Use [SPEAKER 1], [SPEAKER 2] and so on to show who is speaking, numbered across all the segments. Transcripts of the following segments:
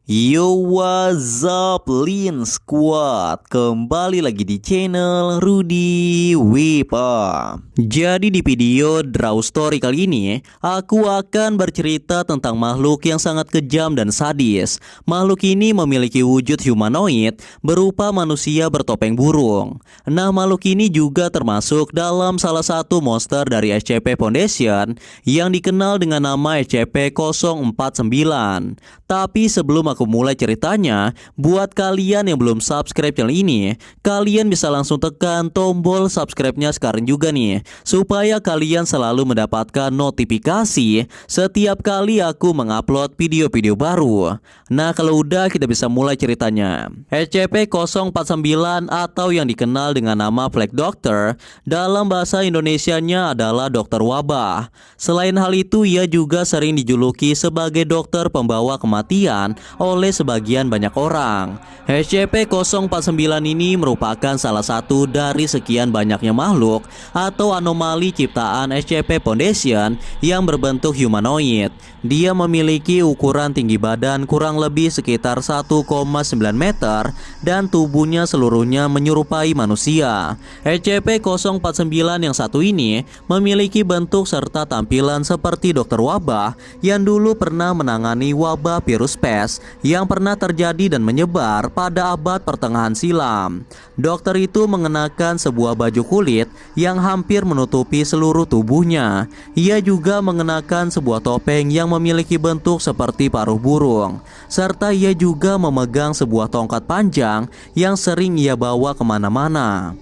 [SPEAKER 1] Yo, what's up, Lin Squad? Kembali lagi di channel Rudy Wipa. Jadi di video Draw Story kali ini, aku akan bercerita tentang makhluk yang sangat kejam dan sadis. Makhluk ini memiliki wujud humanoid berupa manusia bertopeng burung. Nah, makhluk ini juga termasuk dalam salah satu monster dari SCP Foundation yang dikenal dengan nama SCP-049. Tapi sebelum aku mulai ceritanya, buat kalian yang belum subscribe channel ini, kalian bisa langsung tekan tombol subscribe-nya sekarang juga nih, supaya kalian selalu mendapatkan notifikasi setiap kali aku mengupload video-video baru. Nah, kalau udah, kita bisa mulai ceritanya. SCP-049 atau yang dikenal dengan nama Plague Doctor dalam bahasa Indonesianya adalah dokter wabah. Selain hal itu, ia juga sering dijuluki sebagai dokter pembawa kematian oleh sebagian banyak orang. SCP-049 ini merupakan salah satu dari sekian banyaknya makhluk atau anomali ciptaan SCP Foundation yang berbentuk humanoid. Dia memiliki ukuran tinggi badan kurang lebih sekitar 1,9 meter dan tubuhnya seluruhnya menyerupai manusia. SCP-049 yang satu ini memiliki bentuk serta tampilan seperti dokter wabah yang dulu pernah menangani wabah virus pes yang pernah terjadi dan menyebar pada abad pertengahan silam. Dokter itu mengenakan sebuah baju kulit yang hampir menutupi seluruh tubuhnya. Ia juga mengenakan sebuah topeng yang memiliki bentuk seperti paruh burung, serta ia juga memegang sebuah tongkat panjang yang sering ia bawa kemana-mana.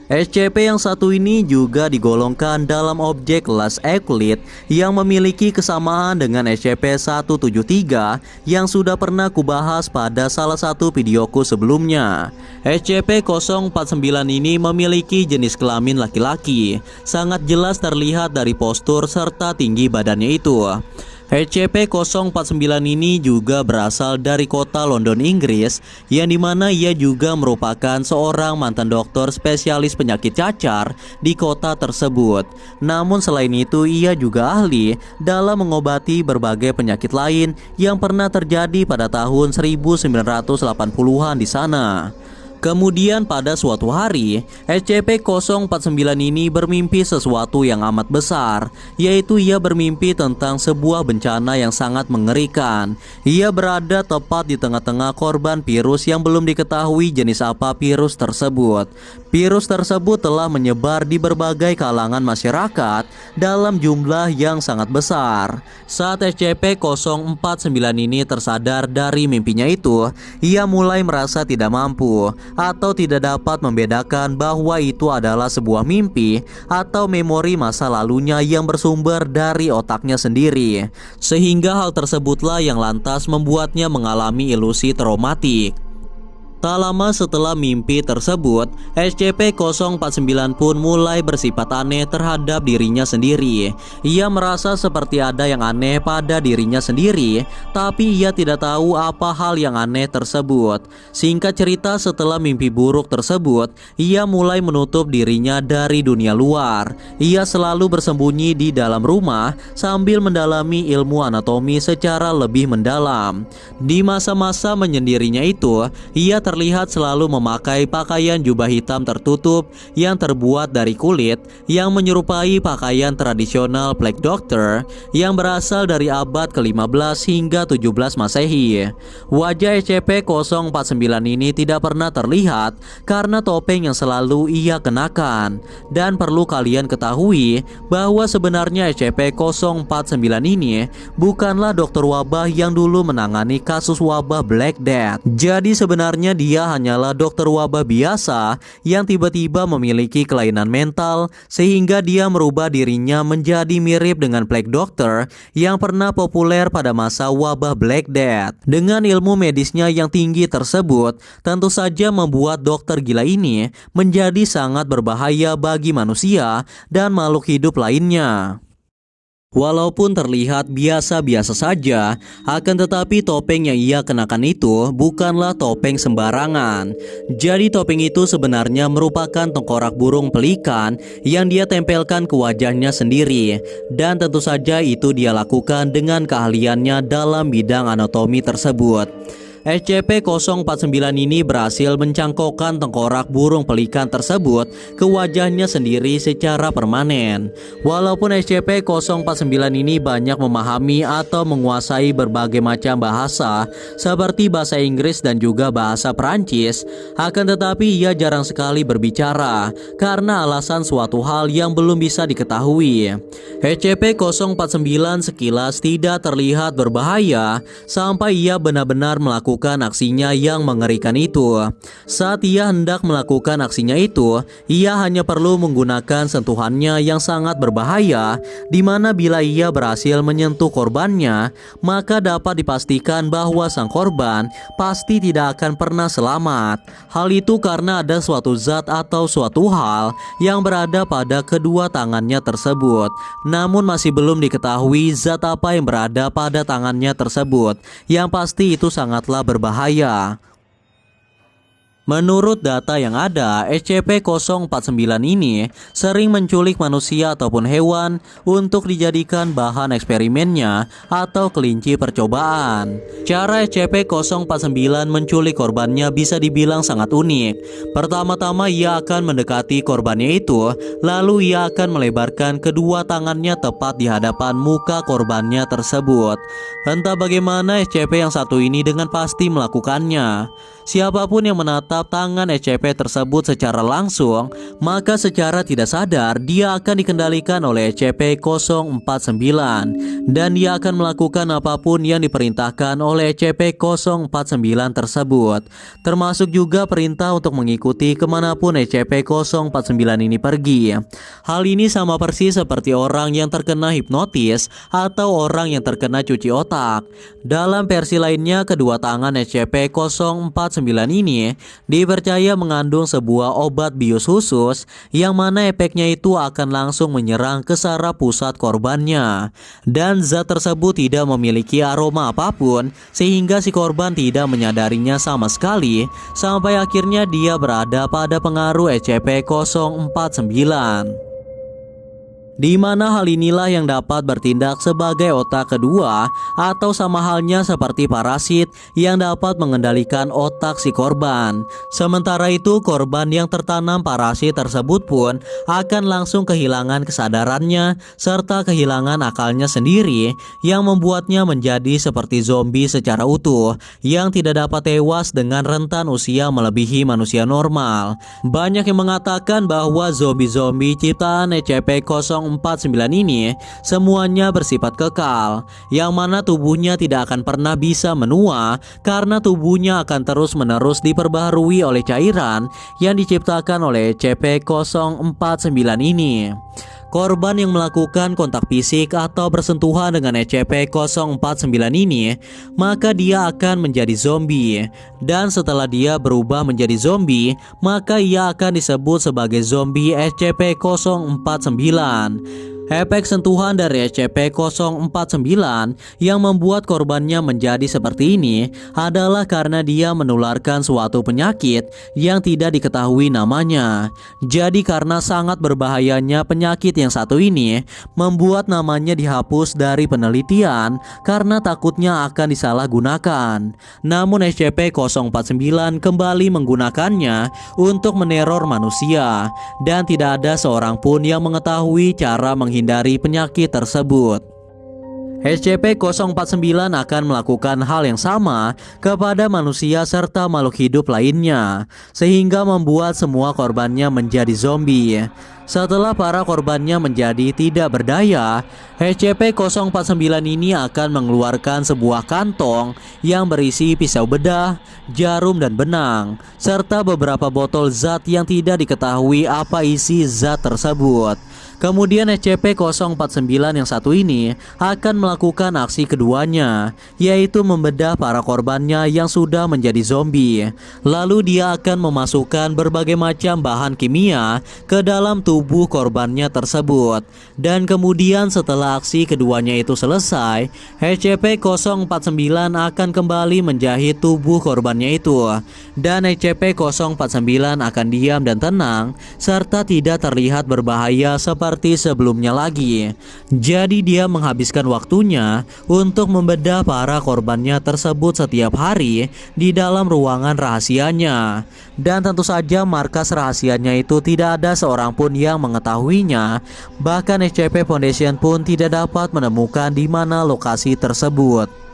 [SPEAKER 1] SCP yang satu ini juga digolongkan dalam objek kelas Euclid yang memiliki kesamaan dengan SCP-173 yang sudah pernah kubahas pada salah satu videoku sebelumnya. SCP-049 ini memiliki jenis kelamin laki-laki, sangat jelas terlihat dari postur serta tinggi badannya itu. SCP-049 ini juga berasal dari kota London, Inggris, yang dimana ia juga merupakan seorang mantan dokter spesialis penyakit cacar di kota tersebut. Namun selain itu, ia juga ahli dalam mengobati berbagai penyakit lain yang pernah terjadi pada tahun 1980-an di sana. Kemudian pada suatu hari, SCP-049 ini bermimpi sesuatu yang amat besar, yaitu ia bermimpi tentang sebuah bencana yang sangat mengerikan. Ia berada tepat di tengah-tengah korban virus yang belum diketahui jenis apa virus tersebut. Virus tersebut telah menyebar di berbagai kalangan masyarakat dalam jumlah yang sangat besar. Saat SCP-049 ini tersadar dari mimpinya itu, ia mulai merasa tidak mampu atau tidak dapat membedakan bahwa itu adalah sebuah mimpi atau memori masa lalunya yang bersumber dari otaknya sendiri. Sehingga hal tersebutlah yang lantas membuatnya mengalami ilusi traumatik. Tak lama setelah mimpi tersebut, SCP-049 pun mulai bersifat aneh terhadap dirinya sendiri. Ia merasa seperti ada yang aneh pada dirinya sendiri, tapi ia tidak tahu apa hal yang aneh tersebut. Singkat cerita, setelah mimpi buruk tersebut, ia mulai menutup dirinya dari dunia luar. Ia selalu bersembunyi di dalam rumah sambil mendalami ilmu anatomi secara lebih mendalam. Di masa-masa menyendirinya itu, ia terlihat selalu memakai pakaian jubah hitam tertutup yang terbuat dari kulit yang menyerupai pakaian tradisional Plague Doctor yang berasal dari abad ke-15 hingga 17 Masehi. Wajah SCP-049 ini tidak pernah terlihat karena topeng yang selalu ia kenakan. Dan perlu kalian ketahui bahwa sebenarnya SCP-049 ini bukanlah dokter wabah yang dulu menangani kasus wabah Black Death. Jadi sebenarnya dia hanyalah dokter wabah biasa yang tiba-tiba memiliki kelainan mental sehingga dia merubah dirinya menjadi mirip dengan Plague Doctor yang pernah populer pada masa wabah Black Death. Dengan ilmu medisnya yang tinggi tersebut, tentu saja membuat dokter gila ini menjadi sangat berbahaya bagi manusia dan makhluk hidup lainnya. Walaupun terlihat biasa-biasa saja, akan tetapi topeng yang ia kenakan itu bukanlah topeng sembarangan. Jadi topeng itu sebenarnya merupakan tengkorak burung pelikan yang dia tempelkan ke wajahnya sendiri. Dan tentu saja itu dia lakukan dengan keahliannya dalam bidang anatomi tersebut. SCP-049 ini berhasil mencangkokkan tengkorak burung pelikan tersebut ke wajahnya sendiri secara permanen. Walaupun SCP-049 ini banyak memahami atau menguasai berbagai macam bahasa seperti bahasa Inggris dan juga bahasa Perancis, akan tetapi ia jarang sekali berbicara karena alasan suatu hal yang belum bisa diketahui. SCP-049 sekilas tidak terlihat berbahaya sampai ia benar-benar melakukan aksinya yang mengerikan itu. Saat ia hendak melakukan aksinya itu, ia hanya perlu menggunakan sentuhannya yang sangat berbahaya, di mana bila ia berhasil menyentuh korbannya, maka dapat dipastikan bahwa sang korban pasti tidak akan pernah selamat. Hal itu karena ada suatu zat atau suatu hal yang berada pada kedua tangannya tersebut. Namun masih belum diketahui zat apa yang berada pada tangannya tersebut. Yang pasti itu sangatlah berbahaya. Menurut data yang ada, SCP-049 ini sering menculik manusia ataupun hewan untuk dijadikan bahan eksperimennya atau kelinci percobaan. Cara SCP-049 menculik korbannya bisa dibilang sangat unik. Pertama-tama ia akan mendekati korbannya itu, lalu ia akan melebarkan kedua tangannya tepat di hadapan muka korbannya tersebut. Entah bagaimana SCP yang satu ini dengan pasti melakukannya. Siapapun yang menatap tangan SCP tersebut secara langsung, maka secara tidak sadar dia akan dikendalikan oleh SCP-049 dan dia akan melakukan apapun yang diperintahkan oleh SCP-049 tersebut, termasuk juga perintah untuk mengikuti kemanapun SCP-049 ini pergi. Hal ini sama persis seperti orang yang terkena hipnotis atau orang yang terkena cuci otak. Dalam versi lainnya, kedua tangan SCP-049 ini dipercaya mengandung sebuah obat bius khusus yang mana efeknya itu akan langsung menyerang ke saraf pusat korbannya. Dan zat tersebut tidak memiliki aroma apapun sehingga si korban tidak menyadarinya sama sekali sampai akhirnya dia berada pada pengaruh SCP-049. Di mana hal inilah yang dapat bertindak sebagai otak kedua atau sama halnya seperti parasit yang dapat mengendalikan otak si korban. Sementara itu korban yang tertanam parasit tersebut pun akan langsung kehilangan kesadarannya serta kehilangan akalnya sendiri yang membuatnya menjadi seperti zombie secara utuh yang tidak dapat tewas dengan rentan usia melebihi manusia normal. Banyak yang mengatakan bahwa zombie-zombie ciptaan SCP-049 ini semuanya bersifat kekal, yang mana tubuhnya tidak akan pernah bisa menua karena tubuhnya akan terus-menerus diperbaharui oleh cairan yang diciptakan oleh SCP-049 ini. Korban yang melakukan kontak fisik atau bersentuhan dengan SCP-049 ini, maka dia akan menjadi zombie. Dan setelah dia berubah menjadi zombie, maka ia akan disebut sebagai zombie SCP-049. Efek sentuhan dari SCP-049 yang membuat korbannya menjadi seperti ini adalah karena dia menularkan suatu penyakit yang tidak diketahui namanya. Jadi karena sangat berbahayanya penyakit yang satu ini, membuat namanya dihapus dari penelitian karena takutnya akan disalahgunakan. Namun SCP-049 kembali menggunakannya untuk meneror manusia, dan tidak ada seorang pun yang mengetahui cara menghindari penyakit tersebut. SCP-049 akan melakukan hal yang sama kepada manusia serta makhluk hidup lainnya, sehingga membuat semua korbannya menjadi zombie. Setelah para korbannya menjadi tidak berdaya, SCP-049 ini akan mengeluarkan sebuah kantong yang berisi pisau bedah, jarum dan benang, serta beberapa botol zat yang tidak diketahui apa isi zat tersebut. Kemudian SCP-049 yang satu ini akan melakukan aksi keduanya, yaitu membedah para korbannya yang sudah menjadi zombie. Lalu dia akan memasukkan berbagai macam bahan kimia ke dalam tubuh korbannya tersebut. Dan kemudian setelah aksi keduanya itu selesai, SCP-049 akan kembali menjahit tubuh korbannya itu. Dan SCP-049 akan diam dan tenang serta tidak terlihat berbahaya seperti sebelumnya lagi. Jadi dia menghabiskan waktunya untuk membedah para korbannya tersebut setiap hari di dalam ruangan rahasianya. Dan tentu saja markas rahasianya itu tidak ada seorang pun yang mengetahuinya. Bahkan SCP Foundation pun tidak dapat menemukan di mana lokasi tersebut.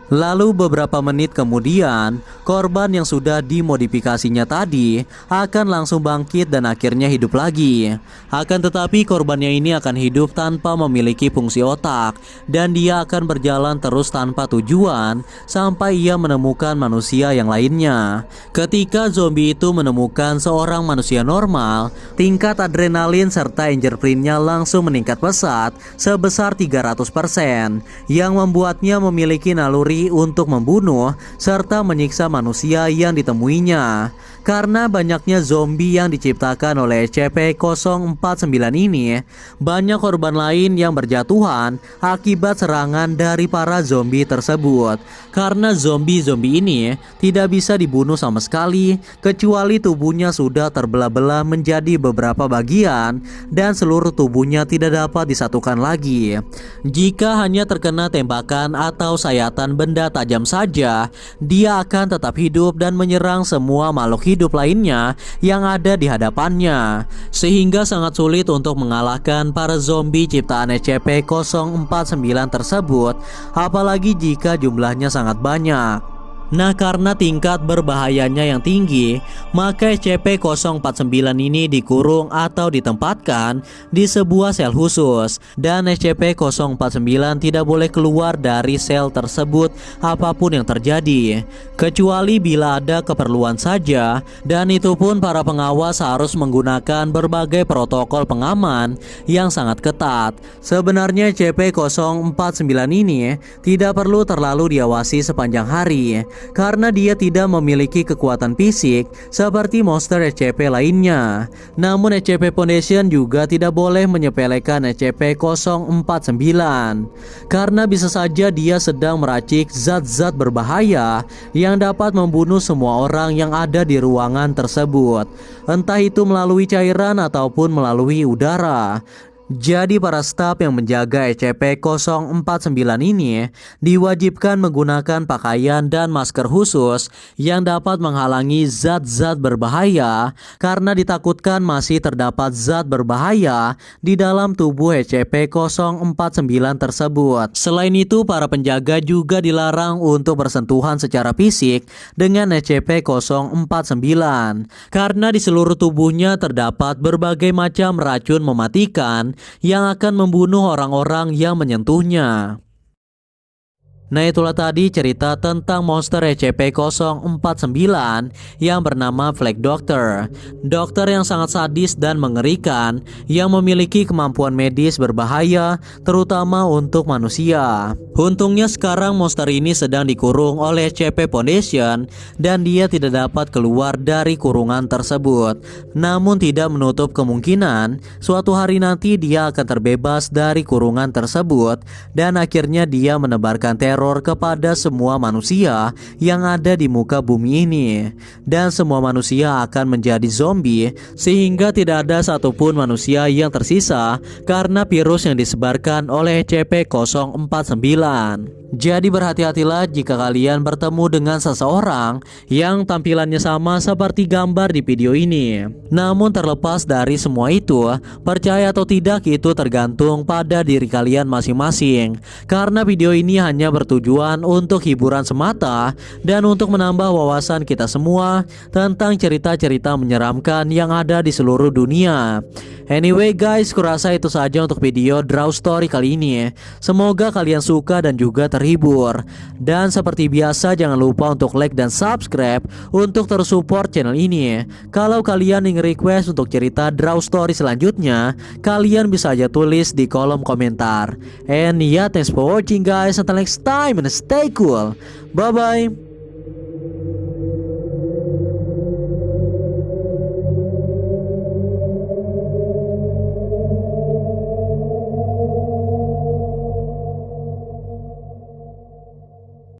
[SPEAKER 1] Lalu beberapa menit kemudian, korban yang sudah dimodifikasinya tadi akan langsung bangkit dan akhirnya hidup lagi. Akan tetapi korbannya ini akan hidup tanpa memiliki fungsi otak, dan dia akan berjalan terus tanpa tujuan sampai ia menemukan manusia yang lainnya. Ketika zombie itu menemukan seorang manusia normal, tingkat adrenalin serta endorfinnya langsung meningkat pesat sebesar 300%, yang membuatnya memiliki naluri untuk membunuh serta menyiksa manusia yang ditemuinya. Karena banyaknya zombie yang diciptakan oleh SCP-049 ini, banyak korban lain yang berjatuhan akibat serangan dari para zombie tersebut. Karena zombie-zombie ini tidak bisa dibunuh sama sekali, kecuali tubuhnya sudah terbelah-belah menjadi beberapa bagian dan seluruh tubuhnya tidak dapat disatukan lagi. Jika hanya terkena tembakan atau sayatan benda tajam saja, dia akan tetap hidup dan menyerang semua makhluk hidup lainnya yang ada di hadapannya, sehingga sangat sulit untuk mengalahkan para zombie ciptaan SCP-049 tersebut, apalagi jika jumlahnya sangat banyak. Nah, karena tingkat berbahayanya yang tinggi, maka SCP-049 ini dikurung atau ditempatkan di sebuah sel khusus, dan SCP-049 tidak boleh keluar dari sel tersebut apapun yang terjadi, kecuali bila ada keperluan saja, dan itu pun para pengawas harus menggunakan berbagai protokol pengaman yang sangat ketat. Sebenarnya SCP-049 ini tidak perlu terlalu diawasi sepanjang hari, karena dia tidak memiliki kekuatan fisik seperti monster SCP lainnya. Namun SCP Foundation juga tidak boleh menyepelekan SCP-049, karena bisa saja dia sedang meracik zat-zat berbahaya yang dapat membunuh semua orang yang ada di ruangan tersebut, entah itu melalui cairan ataupun melalui udara. Jadi para staf yang menjaga SCP-049 ini diwajibkan menggunakan pakaian dan masker khusus yang dapat menghalangi zat-zat berbahaya, karena ditakutkan masih terdapat zat berbahaya di dalam tubuh SCP-049 tersebut. Selain itu, para penjaga juga dilarang untuk bersentuhan secara fisik dengan SCP-049, karena di seluruh tubuhnya terdapat berbagai macam racun mematikan yang akan membunuh orang-orang yang menyentuhnya. Nah, itulah tadi cerita tentang monster SCP-049 yang bernama Flag Doctor. Dokter yang sangat sadis dan mengerikan yang memiliki kemampuan medis berbahaya terutama untuk manusia. Untungnya sekarang monster ini sedang dikurung oleh SCP Foundation dan dia tidak dapat keluar dari kurungan tersebut. Namun tidak menutup kemungkinan suatu hari nanti dia akan terbebas dari kurungan tersebut dan akhirnya dia menebarkan teror kepada semua manusia yang ada di muka bumi ini, dan semua manusia akan menjadi zombie sehingga tidak ada satupun manusia yang tersisa karena virus yang disebarkan oleh SCP-049. Jadi berhati-hatilah jika kalian bertemu dengan seseorang yang tampilannya sama seperti gambar di video ini. Namun terlepas dari semua itu, percaya atau tidak itu tergantung pada diri kalian masing-masing, karena video ini hanya bertujuan untuk hiburan semata dan untuk menambah wawasan kita semua tentang cerita-cerita menyeramkan yang ada di seluruh dunia. Anyway guys, kurasa itu saja untuk video Draw Story kali ini. Semoga kalian suka dan juga terhibur. Dan seperti biasa jangan lupa untuk like dan subscribe untuk terus support channel ini. Kalau kalian ingin request untuk cerita Draw Story selanjutnya, kalian bisa aja tulis di kolom komentar. And yeah, thanks for watching guys. Until next time and stay cool. Bye bye.